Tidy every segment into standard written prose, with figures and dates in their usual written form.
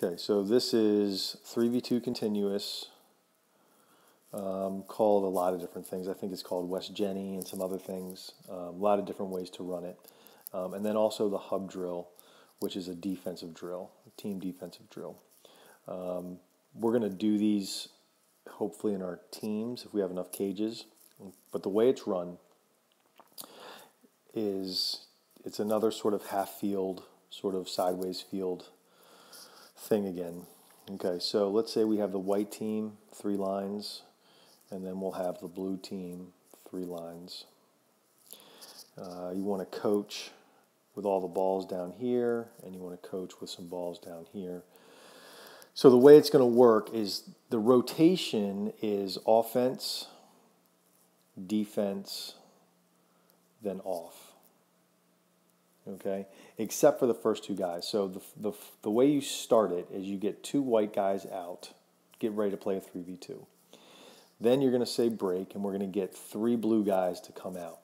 Okay, so this is 3v2 continuous, called a lot of different things. I think it's called West Jenny and some other things. A lot of different ways to run it. And then also the hub drill, which is a defensive drill, a team defensive drill. We're going to do these hopefully in our teams if we have enough cages. But the way it's run is it's another sort of half field, sort of sideways field thing again. Okay, so let's say we have the white team, 3 lines, and then we'll have the blue team, 3 lines. You want to coach with all the balls down here, and you want to coach with some balls down here. So the way it's going to work is the rotation is offense, defense, then off. Okay, except for the first 2 guys. So the way you start it is you get 2 white guys out, get ready to play a 3v2. Then you're going to say break, and we're going to get 3 blue guys to come out.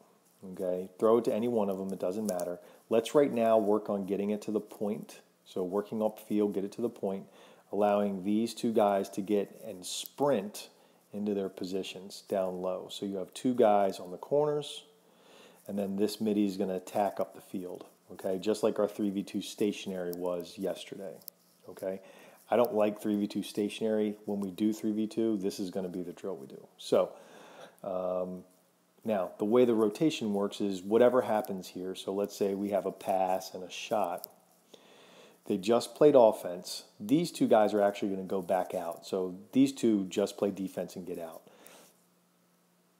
Okay, throw it to any one of them, it doesn't matter. Let's right now work on getting it to the point. So working upfield, get it to the point, allowing these 2 guys to get and sprint into their positions down low. So you have 2 guys on the corners, and then this midi is going to attack up the field, okay? Just like our 3v2 stationary was yesterday, okay? I don't like 3v2 stationary. When we do 3v2, this is going to be the drill we do. So now the way the rotation works is whatever happens here. So let's say we have a pass and a shot. They just played offense. These 2 guys are actually going to go back out. So these 2 just play defense and get out.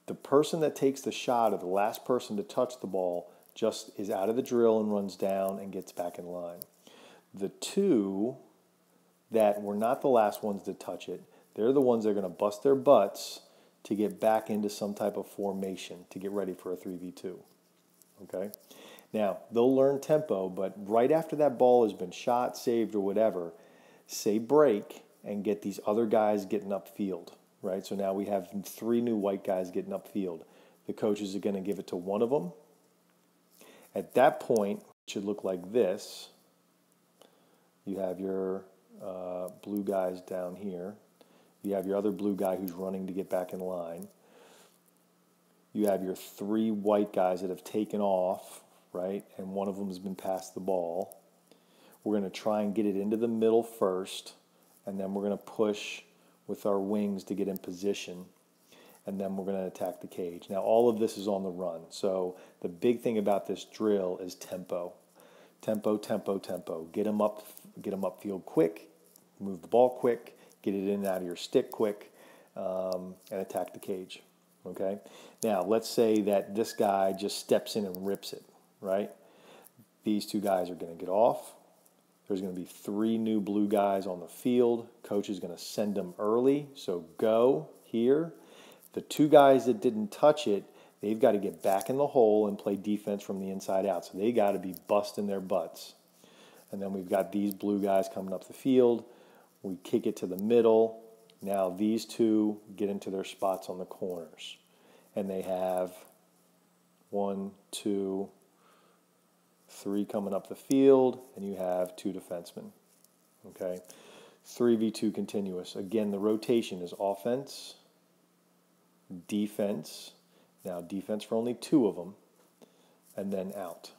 The person that takes the shot, or the last person to touch the ball, just is out of the drill and runs down and gets back in line. The 2 that were not the last ones to touch it, they're the ones that are going to bust their butts to get back into some type of formation to get ready for a 3v2. Okay? Now, they'll learn tempo, but right after that ball has been shot, saved, or whatever, say break and get these other guys getting upfield. Right, so now we have 3 new white guys getting upfield. The coaches are going to give it to one of them. At that point, it should look like this. You have your blue guys down here. You have your other blue guy who's running to get back in line. You have your 3 white guys that have taken off, right, and one of them has been passed the ball. We're going to try and get it into the middle first, and then we're going to push with our wings to get in position, and then we're going to attack the cage. Now, all of this is on the run, so the big thing about this drill is tempo. Tempo, tempo, tempo. Get them upfield quick, move the ball quick, get it in and out of your stick quick, and attack the cage. Okay? Now, let's say that this guy just steps in and rips it, right? These 2 guys are going to get off. There's going to be 3 new blue guys on the field. Coach is going to send them early, so go here. The 2 guys that didn't touch it, they've got to get back in the hole and play defense from the inside out. So they got to be busting their butts. And then we've got these blue guys coming up the field. We kick it to the middle. Now these 2 get into their spots on the corners. And they have 1, 2, 3 coming up the field, and you have 2 defensemen. Okay, 3v2 continuous. Again, the rotation is offense, defense. Now defense for only 2 of them, and then out.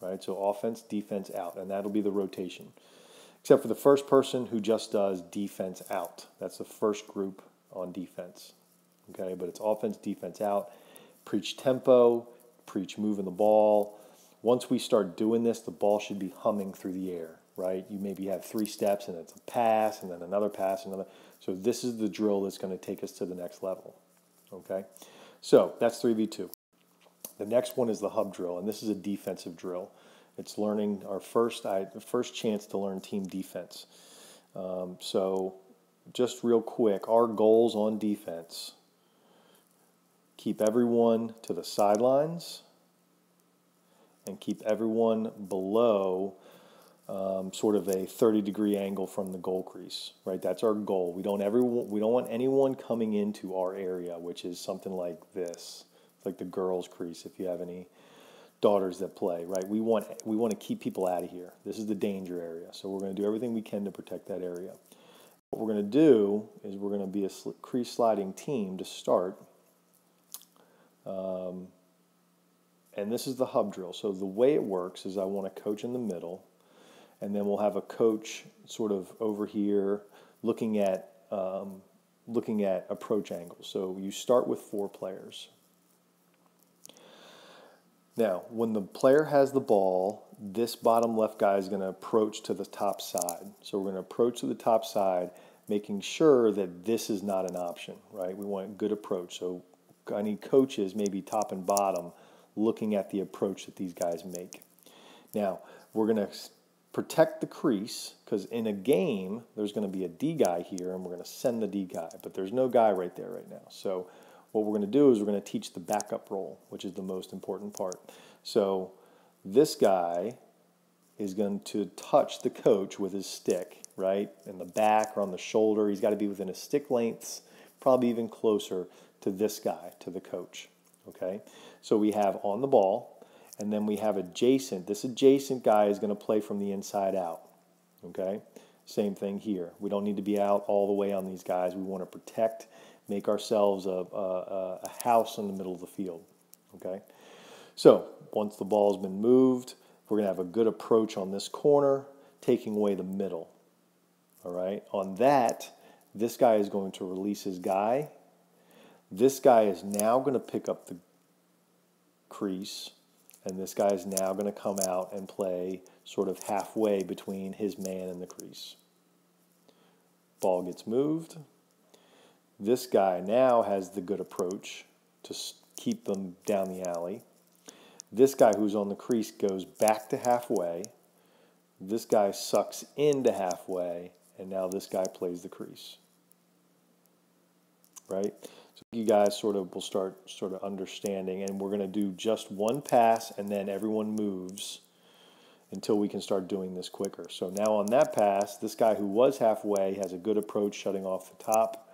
Right, so offense, defense, out, and that'll be the rotation. Except for the first person who just does defense out. That's the first group on defense. Okay, but it's offense, defense, out. Preach tempo, preach moving the ball. Once we start doing this, the ball should be humming through the air, right? You maybe have 3 steps, and it's a pass, and then another pass, another. So this is the drill that's going to take us to the next level, okay? So that's 3v2. The next one is the hub drill, and this is a defensive drill. It's learning our first chance to learn team defense. So just real quick, our goals on defense: keep everyone to the sidelines, and keep everyone below sort of a 30-degree angle from the goal crease, right? That's our goal. We don't want anyone coming into our area, which is something like this. It's like the girls' crease, if you have any daughters that play, right? We want to keep people out of here. This is the danger area. So we're going to do everything we can to protect that area. What we're going to do is we're going to be a crease sliding team to start. And this is the hub drill. So the way it works is I want a coach in the middle, and then we'll have a coach sort of over here looking at approach angles. So you start with 4 players. Now, when the player has the ball, this bottom left guy is going to approach to the top side. So we're going to approach to the top side, making sure that this is not an option, right? We want a good approach. So I need coaches, maybe top and bottom, looking at the approach that these guys make. Now, we're going to protect the crease, because in a game, there's going to be a D guy here, and we're going to send the D guy, but there's no guy right there right now. So what we're going to do is we're going to teach the backup roll, which is the most important part. So this guy is going to touch the coach with his stick, right? In the back or on the shoulder. He's got to be within a stick length, probably even closer to this guy, to the coach, okay? So we have on the ball, and then we have adjacent. This adjacent guy is going to play from the inside out, okay? Same thing here. We don't need to be out all the way on these guys. We want to protect, make ourselves a house in the middle of the field, okay? So once the ball's been moved, we're going to have a good approach on this corner, taking away the middle, all right? On that, this guy is going to release his guy. This guy is now going to pick up the crease, and this guy is now going to come out and play sort of halfway between his man and the crease. Ball gets moved. This guy now has the good approach to keep them down the alley. This guy who's on the crease goes back to halfway. This guy sucks into halfway, and now this guy plays the crease. Right? So you guys will start understanding, and we're going to do just one pass, and then everyone moves until we can start doing this quicker. So now on that pass, this guy who was halfway has a good approach shutting off the top.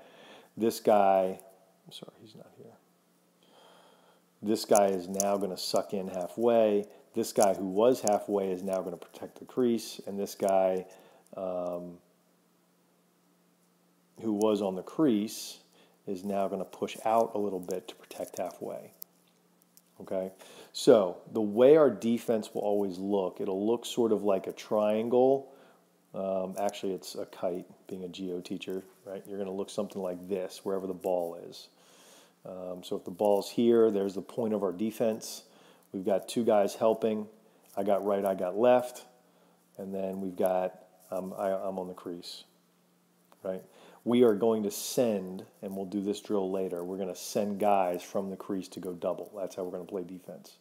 This guy, sorry, he's not here. This guy is now going to suck in halfway. This guy who was halfway is now going to protect the crease, and this guy who was on the crease is now going to push out a little bit to protect halfway. Okay, so the way our defense will always look, it'll look sort of like a triangle. Actually, it's a kite, being a geo teacher, right? You're going to look something like this wherever the ball is. So if the ball's here, there's the point of our defense. We've got 2 guys helping. I got right, I got left. And then we've got, I'm on the crease, right? We are going to send, and we'll do this drill later, we're going to send guys from the crease to go double. That's how we're going to play defense,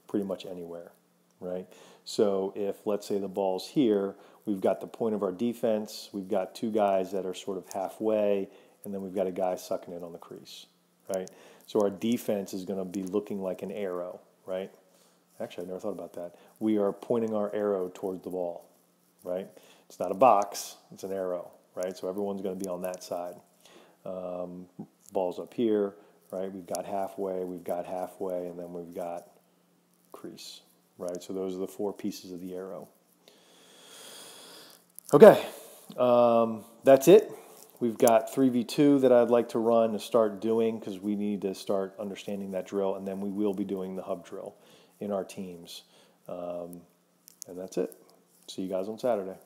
pretty much anywhere, right? So if, let's say, the ball's here, we've got the point of our defense, we've got 2 guys that are sort of halfway, and then we've got a guy sucking in on the crease, right? So our defense is going to be looking like an arrow, right? Actually, I never thought about that. We are pointing our arrow towards the ball, right? It's not a box, it's an arrow, right? So everyone's going to be on that side. Ball's up here, right? We've got halfway, and then we've got crease, right? So those are the 4 pieces of the arrow. Okay, that's it. We've got 3v2 that I'd like to run to start doing, because we need to start understanding that drill, and then we will be doing the hub drill in our teams. And that's it. See you guys on Saturday.